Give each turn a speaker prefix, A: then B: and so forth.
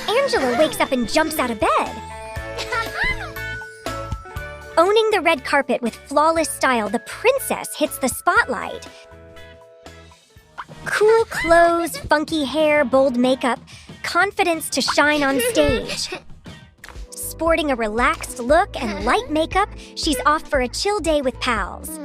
A: Angela wakes up and jumps out of bed. Owning the red carpet with flawless style, the princess hits the spotlight. Cool clothes, funky hair, bold makeup, confidence to shine on stage. Sporting a relaxed look and light makeup, she's off for a chill day with pals.